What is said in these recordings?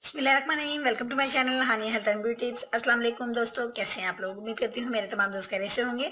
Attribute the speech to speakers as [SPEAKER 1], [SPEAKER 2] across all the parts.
[SPEAKER 1] बिस्मिल्लाहिर्रहमानिर्रहीम। Welcome to my channel Hania health and beauty tips. अस्सलाम वालेकुम दोस्तों, कैसे हैं आप लोग। उम्मीद करती हूँ मेरे तमाम दोस्त कैसे होंगे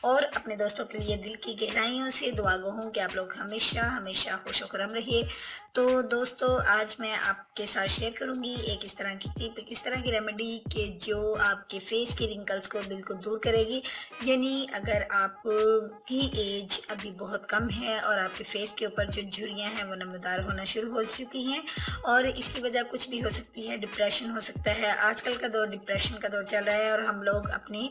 [SPEAKER 1] और अपने दोस्तों के लिए दिल की गहराइयों से दुआ गो हूँ कि आप लोग हमेशा हमेशा खुश खुरम रहिए। तो दोस्तों, आज मैं आपके साथ शेयर करूंगी एक इस तरह की टिप, एक इस तरह की रेमेडी के जो आपके फेस के रिंकल्स को बिल्कुल दूर करेगी। यानी अगर आप की एज अभी बहुत कम है और आपके फेस के ऊपर जो झुर्रियाँ हैं वो नमदार होना शुरू हो चुकी हैं और इसकी वजह कुछ भी हो सकती है, डिप्रेशन हो सकता है। आजकल का दौर डिप्रेशन का दौर चल रहा है और हम लोग अपनी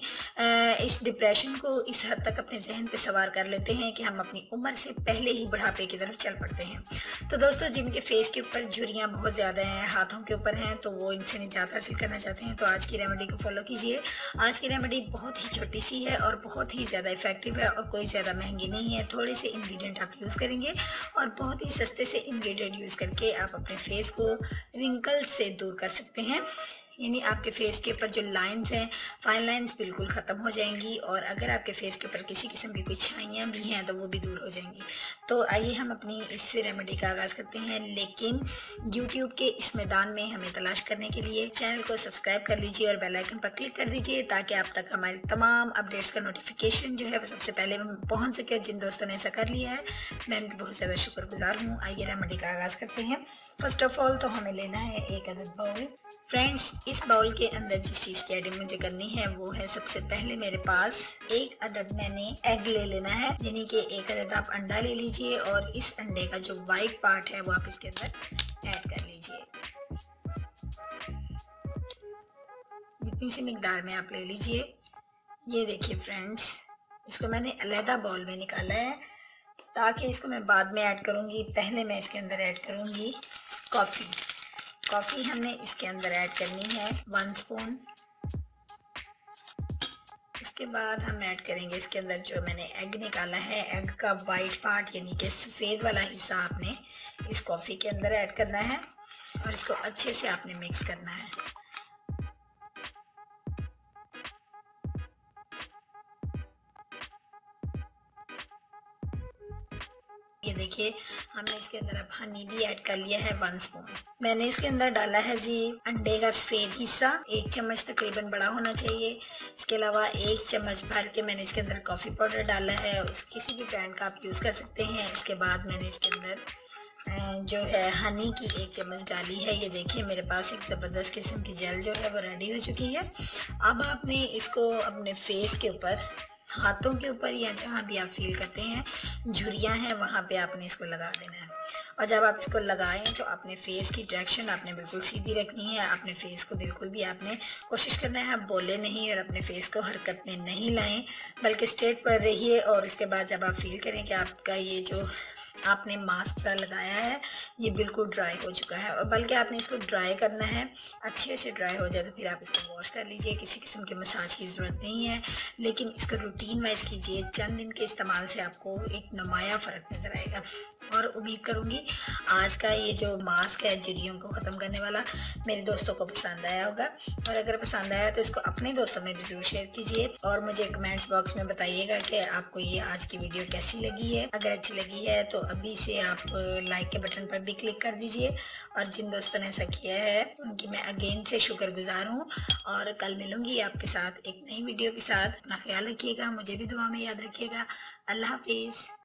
[SPEAKER 1] इस डिप्रेशन को इस हद तक अपने जहन पे सवार कर लेते हैं कि हम अपनी उम्र से पहले ही बुढ़ापे की तरफ चल पड़ते हैं। तो दोस्तों, जिनके फेस के ऊपर झुर्रियाँ बहुत ज़्यादा हैं, हाथों के ऊपर हैं, तो वो इनसे निजात हासिल करना चाहते हैं तो आज की रेमेडी को फॉलो कीजिए। आज की रेमेडी बहुत ही छोटी सी है और बहुत ही ज़्यादा इफेक्टिव है और कोई ज़्यादा महंगी नहीं है। थोड़े से इंग्रेडिएंट आप यूज़ करेंगे और बहुत ही सस्ते से इंग्रेडिएंट यूज़ करके आप अपने फेस को रिंकल्स से दूर कर सकते हैं। यानी आपके फेस के ऊपर जो लाइंस हैं, फाइन लाइंस बिल्कुल ख़त्म हो जाएंगी और अगर आपके फेस के ऊपर किसी किस्म की कोई छाइयाँ भी हैं तो वो भी दूर हो जाएंगी। तो आइए हम अपनी इस रेमेडी का आगाज़ करते हैं, लेकिन यूट्यूब के इस मैदान में हमें तलाश करने के लिए चैनल को सब्सक्राइब कर लीजिए और बेल आइकन पर क्लिक कर दीजिए ताकि आप तक हमारी तमाम अपडेट्स का नोटिफिकेशन जो है वो सबसे पहले पहुँच सके। जिन दोस्तों ने ऐसा कर लिया है मैं उनकी बहुत ज़्यादा शुक्रगुजार हूँ। आइए रेमेडी का आगाज़ करते हैं। फर्स्ट ऑफ ऑल तो हमें लेना है एक अदद बाउल। फ्रेंड्स, इस बाउल के अंदर जिस चीज़ की एडिंग मुझे करनी है वो है, सबसे पहले मेरे पास एक अदद मैंने एग ले लेना है। यानी कि एक अदद आप अंडा ले लीजिए और इस अंडे का जो वाइट पार्ट है वो आप इसके अंदर ऐड कर लीजिए। जितनी सी मिकदार में आप ले लीजिए। ये देखिए फ्रेंड्स, इसको मैंने अलहदा बाउल में निकाला है ताकि इसको मैं बाद में ऐड करूँगी। पहले मैं इसके अंदर ऐड करूँगी कॉफ़ी। कॉफ़ी हमने इसके अंदर ऐड करनी है 1 स्पून। उसके बाद हम ऐड करेंगे इसके अंदर जो मैंने एग निकाला है, एग का वाइट पार्ट यानी कि सफ़ेद वाला हिस्सा आपने इस कॉफ़ी के अंदर ऐड करना है और इसको अच्छे से आपने मिक्स करना है। ये देखिए, हमने इसके अंदर अब हनी भी ऐड कर लिया है 1 स्पून। मैंने इसके अंदर डाला है जी अंडे का सफ़ेद हिस्सा, 1 चम्मच तकरीबन बड़ा होना चाहिए। इसके अलावा 1 चम्मच भर के मैंने इसके अंदर कॉफ़ी पाउडर डाला है, उस किसी भी ब्रांड का आप यूज़ कर सकते हैं। इसके बाद मैंने इसके अंदर जो है हनी की 1 चम्मच डाली है। ये देखिए, मेरे पास एक ज़बरदस्त किस्म की जेल जो है वो रेडी हो चुकी है। अब आपने इसको अपने फेस के ऊपर, हाथों के ऊपर या जहाँ भी आप फील करते हैं झुर्रियाँ हैं वहाँ पे आपने इसको लगा देना है। और जब आप इसको लगाएं तो अपने फेस की डायरेक्शन आपने बिल्कुल सीधी रखनी है। अपने फेस को बिल्कुल भी आपने कोशिश करना है आप बोले नहीं और अपने फेस को हरकत में नहीं लाएं, बल्कि स्ट्रेट पर रहिए। और उसके बाद जब आप फील करें कि आपका ये जो आपने मास्क सा लगाया है ये बिल्कुल ड्राई हो चुका है, और बल्कि आपने इसको ड्राई करना है, अच्छे से ड्राई हो जाए तो फिर आप इसको वॉश कर लीजिए। किसी किस्म के मसाज की ज़रूरत नहीं है, लेकिन इसको रूटीन वाइज कीजिए। चंद दिन के इस्तेमाल से आपको एक नुमाया फ़र्क नज़र आएगा। और उम्मीद करूँगी आज का ये जो मास्क है झुर्रियों को ख़त्म करने वाला मेरे दोस्तों को पसंद आया होगा, और अगर पसंद आया तो इसको अपने दोस्तों में भी ज़रूर शेयर कीजिए और मुझे कमेंट्स बॉक्स में बताइएगा कि आपको ये आज की वीडियो कैसी लगी है। अगर अच्छी लगी है तो अभी से आप लाइक के बटन पर भी क्लिक कर दीजिए, और जिन दोस्तों ने ऐसा किया है उनकी मैं अगेन से शुक्रगुजार हूँ। और कल मिलूँगी आपके साथ एक नई वीडियो के साथ। अपना ख्याल रखिएगा, मुझे भी दुआ में याद रखिएगा। अल्लाह हाफिज़।